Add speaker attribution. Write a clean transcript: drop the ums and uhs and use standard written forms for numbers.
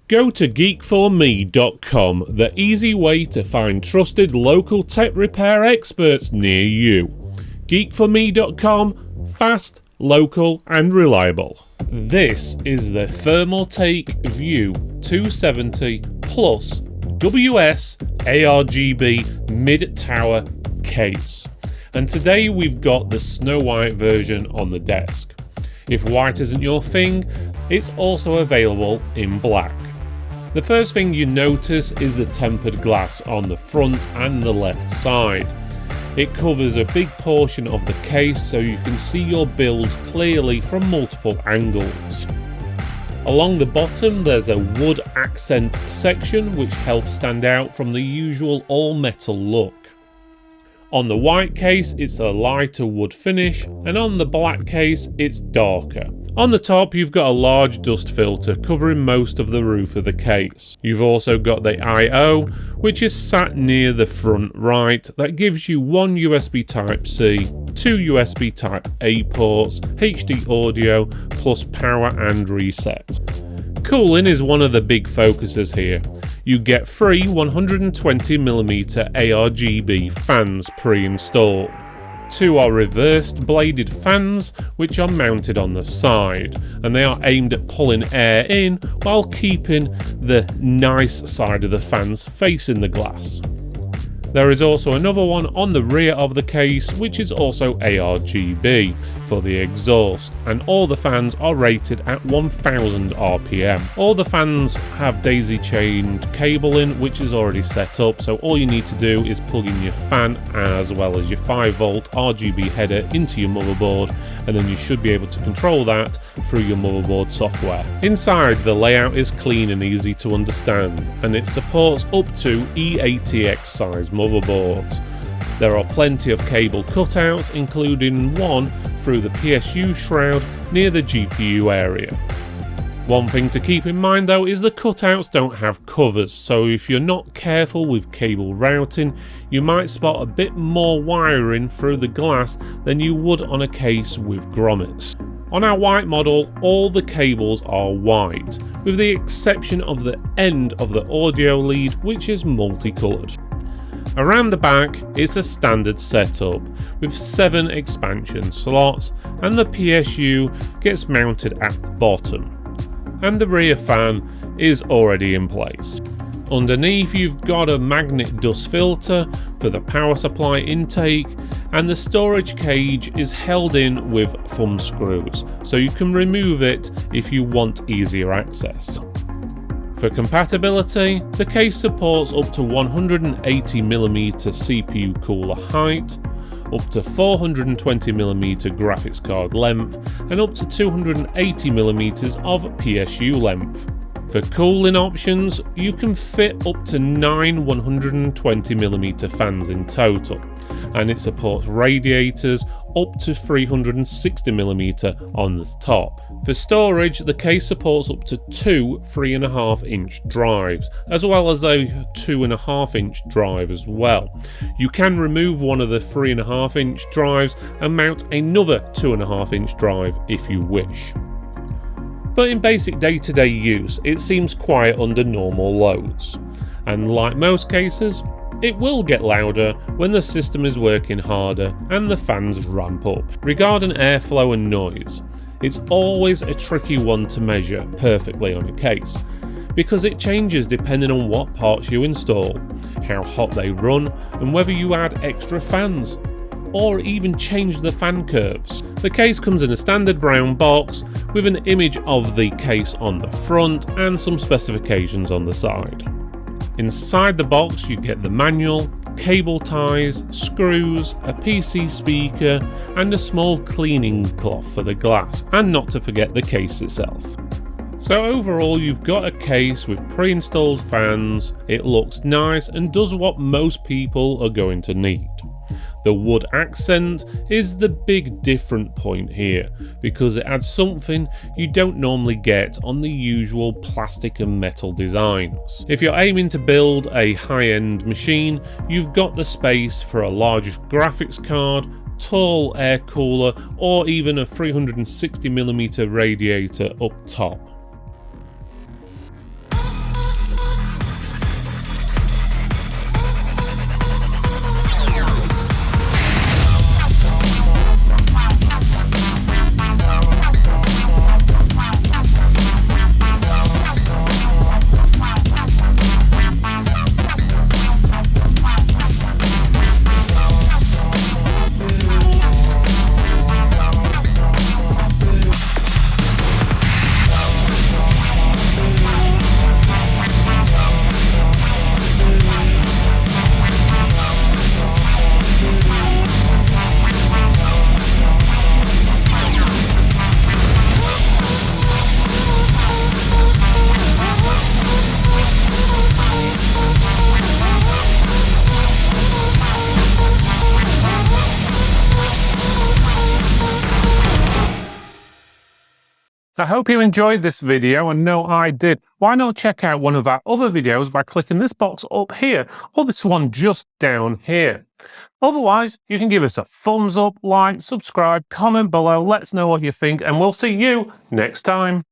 Speaker 1: Go to geek4me.com, the easy way to find trusted local tech repair experts near you. Geek4me.com, fast, local and reliable. This is the Thermaltake View 270 Plus WS ARGB mid-tower case. And today we've got the Snow White version on the desk. If white isn't your thing, it's also available in black. The first thing you notice is the tempered glass on the front and the left side. It covers a big portion of the case so you can see your build clearly from multiple angles. Along the bottom there's a wood accent section which helps stand out from the usual all-metal look. On the white case it's a lighter wood finish, and on the black case it's darker. On the top you've got a large dust filter covering most of the roof of the case. You've also got the I/O, which is sat near the front right, that gives you one USB Type-C, two USB Type-A ports, HD audio, plus power and reset. Cooling is one of the big focuses here. You get free 120mm ARGB fans pre-installed. Two are reversed bladed fans which are mounted on the side, and they are aimed at pulling air in while keeping the nice side of the fans facing the glass. There is also another one on the rear of the case which is also ARGB for the exhaust, and all the fans are rated at 1000 RPM. All the fans have daisy chained cabling which is already set up, so all you need to do is plug in your fan as well as your 5V RGB header into your motherboard, and then you should be able to control that through your motherboard software. Inside, the layout is clean and easy to understand, and it supports up to EATX size motherboards. There are plenty of cable cutouts, including one through the PSU shroud near the GPU area. One thing to keep in mind though is the cutouts don't have covers, so if you're not careful with cable routing, you might spot a bit more wiring through the glass than you would on a case with grommets. On our white model, all the cables are white, with the exception of the end of the audio lead, which is multicoloured. Around the back, it's a standard setup with 7 expansion slots, and the PSU gets mounted at the bottom, and the rear fan is already in place. Underneath you've got a magnet dust filter for the power supply intake, and the storage cage is held in with thumb screws, so you can remove it if you want easier access. For compatibility, the case supports up to 180mm CPU cooler height, up to 420mm graphics card length, and up to 280mm of PSU length. For cooling options, you can fit up to 9 120mm fans in total, and it supports radiators up to 360mm on the top. For storage, the case supports up to 2 3.5-inch drives, as well as a 2.5-inch drive as well. You can remove one of the 3.5-inch drives and mount another 2.5-inch drive if you wish. But in basic day-to-day use, it seems quiet under normal loads, and like most cases, it will get louder when the system is working harder and the fans ramp up. Regarding airflow and noise, it's always a tricky one to measure perfectly on a case, because it changes depending on what parts you install, how hot they run, and whether you add extra fans, or even change the fan curves. The case comes in a standard brown box with an image of the case on the front and some specifications on the side. Inside the box you get the manual, cable ties, screws, a PC speaker, and a small cleaning cloth for the glass, and not to forget the case itself. So overall you've got a case with pre-installed fans, it looks nice and does what most people are going to need. The wood accent is the big different point here, because it adds something you don't normally get on the usual plastic and metal designs. If you're aiming to build a high-end machine, you've got the space for a large graphics card, tall air cooler, or even a 360mm radiator up top. I hope you enjoyed this video, and no, I did. Why not check out one of our other videos by clicking this box up here, or this one just down here. Otherwise, you can give us a thumbs up, like, subscribe, comment below, let us know what you think, and we'll see you next time.